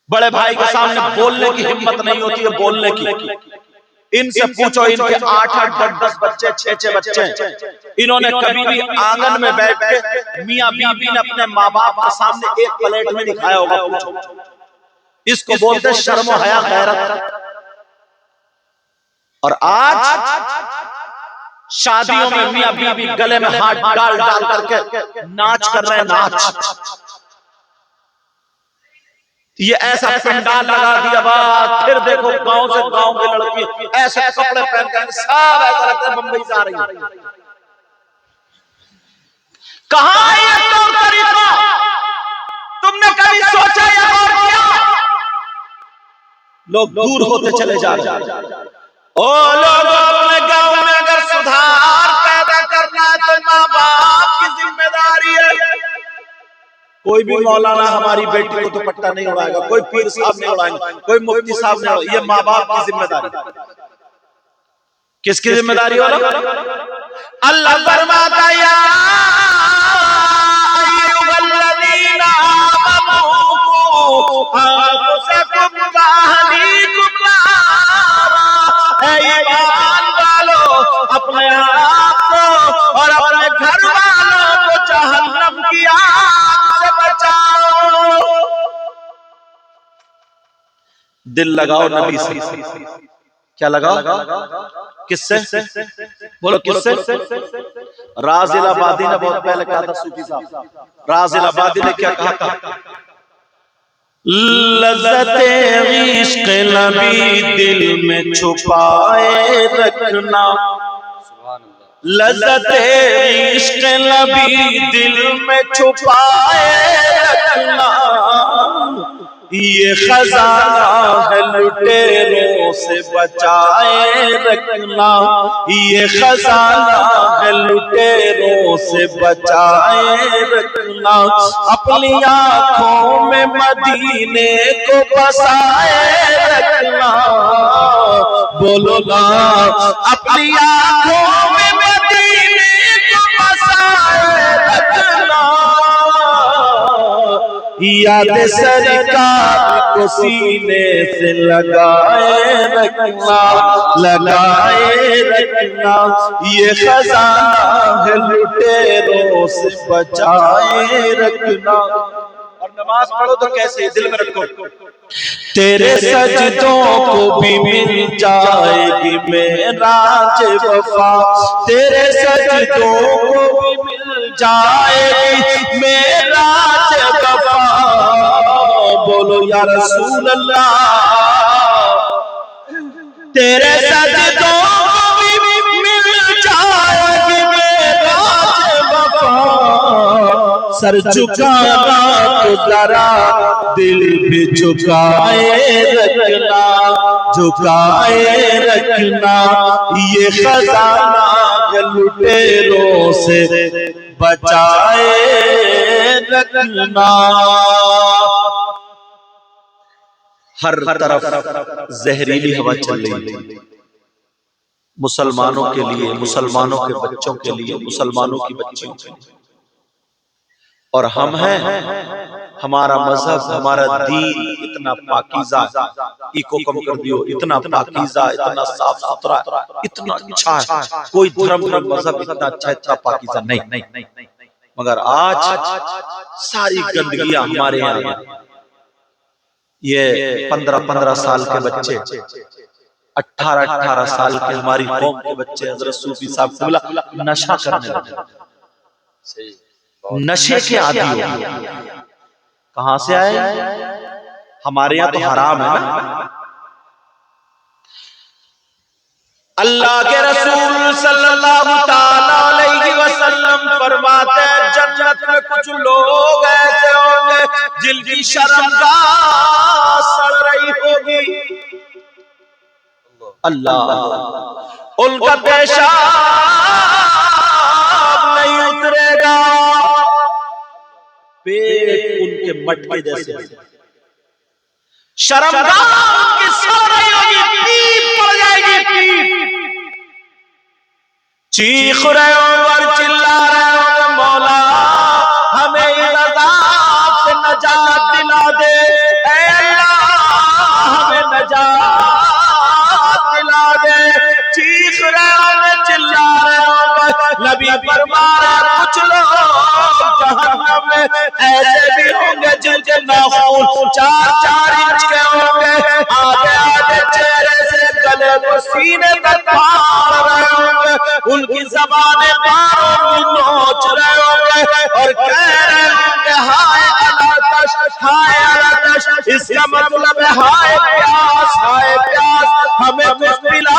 बड़े भाई के सामने बोलने की हिम्मत नहीं होती है, बोलने की। इनसे पूछो, इनके 8-8 10-10 बच्चे, 6-6 बच्चे, इन्होंने कभी भी आंगन में बैठ के मियां बीबी ने अपने माँ बाप के सामने एक प्लेट में नहीं खाया होगा? पूछो। इसको बोलते शर्म और हया, गैरत। और आज शादियों में मियां बीबी गले में हाथ डाल डाल करके नाच कर रहे हैं, नाच। ये ऐसा पंडाल लगा दिया, बात फिर देखो गांव से गांव की लड़की ऐसे कपड़े पहन कर सब ऐसा लगता है बंबई से आ रही है। कहां है ये तौर तरीका? तुमने कभी सोचा या गौर किया? लोग दूर होते चले जा रहे हैं। ओ लोगों, अपने गांव में अगर सुधार पैदा करना है तो माँ बाप की जिम्मेदारी है। कोई भी मौलाना हमारी बेटी को दुपट्टा नहीं उड़ाएगा, कोई पीर साहब नहीं उड़ाएंगे, कोई मुफ्ती साहब नहीं उड़ाएंगे। ये माँ बाप की जिम्मेदारी। किसकी जिम्मेदारी वाला? अल्लाह फरमाता है, या अय्युहल्लज़ीना आमनू अनफुसकुम व अहलीकुम नारा। ऐ ईमान वालों, अपने आप को और अपने घर वालों को जहन्नम की आग से बचाओ। दिल लगाओ नबी से। क्या लगाओ? किससे? बोलो किससे? राज़िल आबादी ने बहुत पहले कहा था, सूफी साहब राज़िल आबादी ने क्या कहा था? लज़्ज़ते इश्क़ नबी दिल में छुपाए रखना, लज़्ज़ते इश्क़ नबी दिल में छुपाए रखना, ये खजाना है लुटेरों से बचाए रखना, ये खजाना है लुटेरों से बचाए रखना, अपनी आंखों में मदीने को बसाए रखना, बोलो ना, अपनी आंखों में मदीने को बसाए रखना, याद सरकार को सीने से लगाए रखना, लगाए रखना, ये खजाना है लुटेरों से बचाए रखना। और नमाज पढ़ो तो कैसे? दिल में रखो, तेरे सजदों को भी मिल जाएगी मेराज वफा, तेरे सजदों को भी मिल जाएगी मेराज वफा, बोलो या रसूल अल्लाह, तेरे सजदों को भी मिल जाएगी मेराज वफा, सर झुकाना तो जरा दिल भी झुकाए रखना, झुकाए रखना, ये खजाना लुटेरों से बचाए रखना। हर तरफ जहरीली हवा चल रही है, मुसलमानों के लिए, मुसलमानों के बच्चों के लिए, मुसलमानों की बच्चियों के लिए, और हम हैं, हमारा मजहब, हमारा दीन इतना पाकीज़ा, इको कम कर दियो, इतना पाकीज़ा, इतना साफ सुथरा, इतना अच्छा है, कोई धर्म का मजहब इतना अच्छा, इतना पाकीज़ा नहीं, मगर आज सारी गंदगियां हमारे यहाँ। ये 15-15 साल के बच्चे, 18-18 साल के हमारी कौम के बच्चे हजरत सूफी साहब को बोला नशा करने लगे, नशे के आदी हो गए। कहां से आए? हमारे यहाँ तो हराम है ना। अल्लाह के रसूल सल्लल्लाहु ताला अलैहि वसल्लम फरमाते हैं, जन्नत में कुछ लोग ऐसे होंगे जिनकी शर्मगाह सड़ रही होगी, अल्लाह उनका पेशाब नहीं उतरेगा, पेट उनके मटके जैसे, शर्मगाह उनकी सड़ रही होगी, पीप पड़ जाएगी, पीप, चीख रहे हो और चिल्ला रहे हो, मौला हमें इन अज़ाब से नजात दिला दे, ऐ अल्लाह हमें नजात दिला दे, चीख रहे हो, चिल्ला रहे हो, नबी फरमा रहे कुछ लोग जहन्नम में ऐसे भी होंगे जिनके नाखून 4-4 इंच के होंगे, आगे आगे चेहरे से गले को सीने तक फाड़ रहे होंगे, उनकी ज़बानें बारों की नोच रहे होंगे और कह रहे होंगे हाय अलातश, हाय अलातश, इसका मतलब है हाय प्यास, हाय प्यास, हमें कुछ पिला